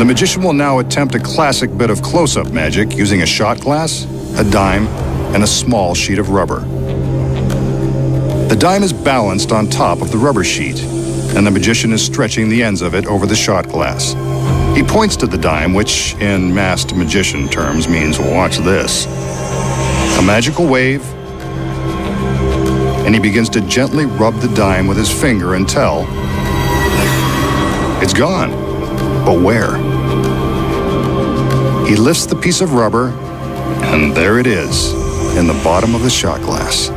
The magician will now attempt a classic bit of close-up magic using a shot glass, a dime, and a small sheet of rubber. The dime is balanced on top of the rubber sheet, and the magician is stretching the ends of it over the shot glass. He points to the dime, which in masked magician terms means, watch this. A magical wave, and he begins to gently rub the dime with his finger until it's gone. But where? He lifts the piece of rubber, and there it is, in the bottom of the shot glass.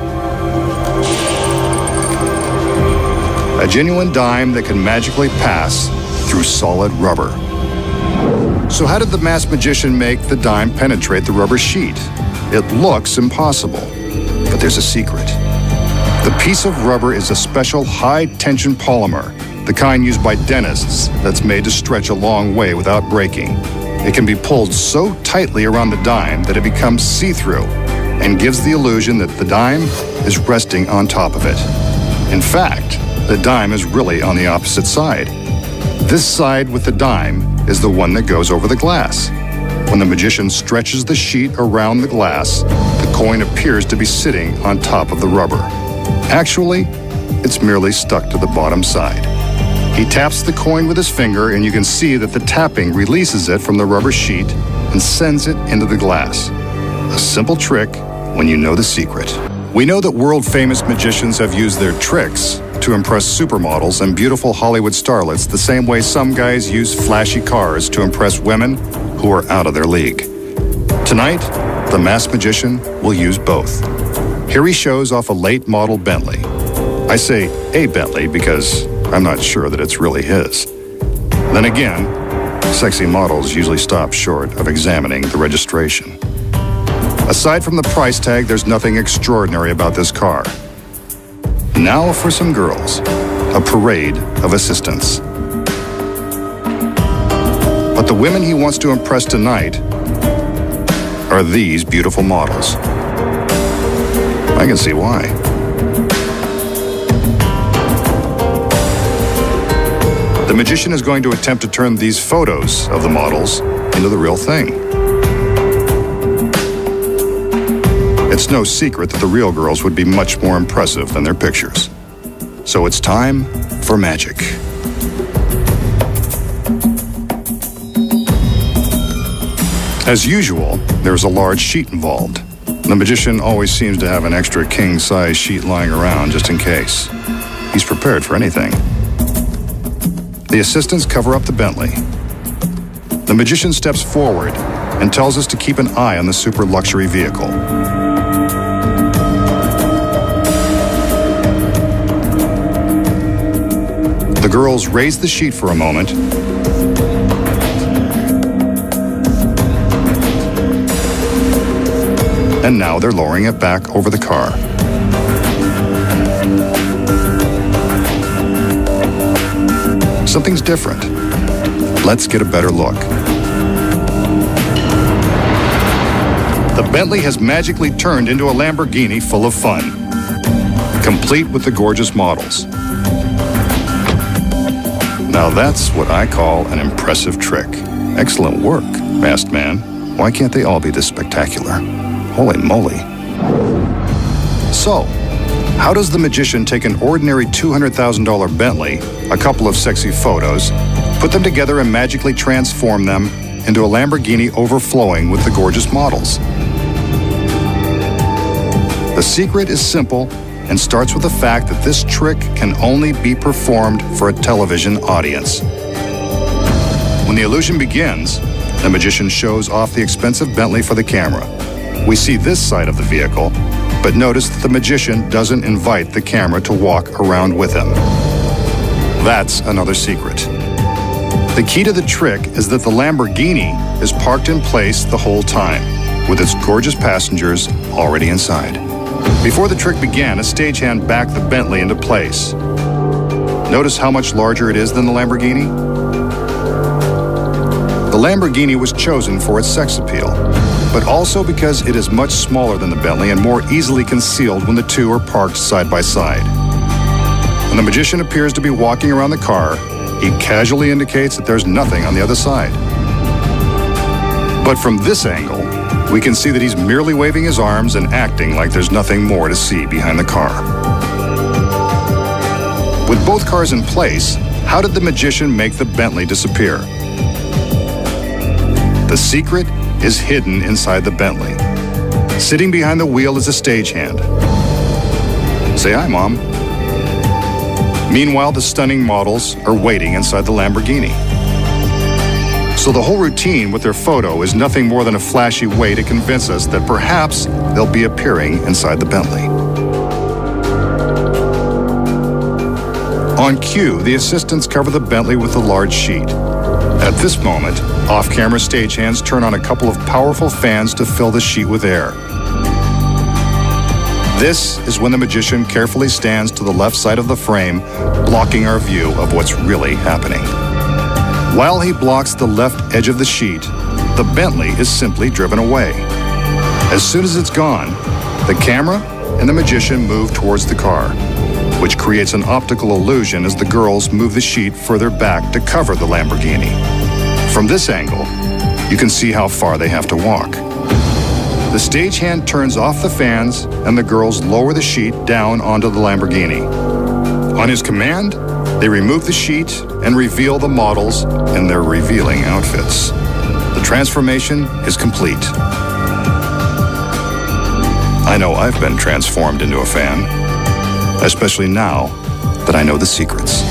A genuine dime that can magically pass through solid rubber. So how did the masked magician make the dime penetrate the rubber sheet? It looks impossible, but there's a secret. The piece of rubber is a special high-tension polymer, the kind used by dentists that's made to stretch a long way without breaking. It can be pulled so tightly around the dime that it becomes see-through and gives the illusion that the dime is resting on top of it. In fact, the dime is really on the opposite side. This side with the dime is the one that goes over the glass. When the magician stretches the sheet around the glass, the coin appears to be sitting on top of the rubber. Actually, it's merely stuck to the bottom side. He taps the coin with his finger, and you can see that the tapping releases it from the rubber sheet and sends it into the glass. A simple trick when you know the secret. We know that world-famous magicians have used their tricks to impress supermodels and beautiful Hollywood starlets the same way some guys use flashy cars to impress women who are out of their league. Tonight, the masked magician will use both. Here he shows off a late model Bentley. I say a Bentley because I'm not sure that it's really his. Then again, sexy models usually stop short of examining the registration. Aside from the price tag, there's nothing extraordinary about this car. Now for some girls, a parade of assistants. But the women he wants to impress tonight are these beautiful models. I can see why. The magician is going to attempt to turn these photos of the models into the real thing. It's no secret that the real girls would be much more impressive than their pictures. So it's time for magic. As usual, there's a large sheet involved. The magician always seems to have an extra king-size sheet lying around just in case. He's prepared for anything. The assistants cover up the Bentley. The magician steps forward and tells us to keep an eye on the super luxury vehicle. The girls raise the sheet for a moment and now they're lowering it back over the car. Something's different. Let's get a better look. The Bentley has magically turned into a Lamborghini full of fun, complete with the gorgeous models. Now that's what I call an impressive trick. Excellent work, masked man. Why can't they all be this spectacular? Holy moly. So, how does the magician take an ordinary $200,000 Bentley, a couple of sexy photos, put them together and magically transform them into a Lamborghini overflowing with the gorgeous models? The secret is simple and starts with the fact that this trick can only be performed for a television audience. When the illusion begins, the magician shows off the expensive Bentley for the camera. We see this side of the vehicle, but notice that the magician doesn't invite the camera to walk around with him. That's another secret. The key to the trick is that the Lamborghini is parked in place the whole time, with its gorgeous passengers already inside. Before the trick began, a stagehand backed the Bentley into place. Notice how much larger it is than the Lamborghini? The Lamborghini was chosen for its sex appeal, but also because it is much smaller than the Bentley and more easily concealed when the two are parked side by side. When the magician appears to be walking around the car, he casually indicates that there's nothing on the other side. But from this angle, we can see that he's merely waving his arms and acting like there's nothing more to see behind the car. With both cars in place, how did the magician make the Bentley disappear? The secret is hidden inside the Bentley. Sitting behind the wheel is a stagehand. Say hi, Mom. Meanwhile, the stunning models are waiting inside the Lamborghini. So the whole routine with their photo is nothing more than a flashy way to convince us that perhaps they'll be appearing inside the Bentley. On cue, the assistants cover the Bentley with a large sheet. At this moment, off-camera stagehands turn on a couple of powerful fans to fill the sheet with air. This is when the magician carefully stands to the left side of the frame, blocking our view of what's really happening. While he blocks the left edge of the sheet, the Bentley is simply driven away. As soon as it's gone, the camera and the magician move towards the car, which creates an optical illusion as the girls move the sheet further back to cover the Lamborghini. From this angle, you can see how far they have to walk. The stagehand turns off the fans and the girls lower the sheet down onto the Lamborghini. On his command, they remove the sheet and reveal the models in their revealing outfits. The transformation is complete. I know I've been transformed into a fan, especially now that I know the secrets.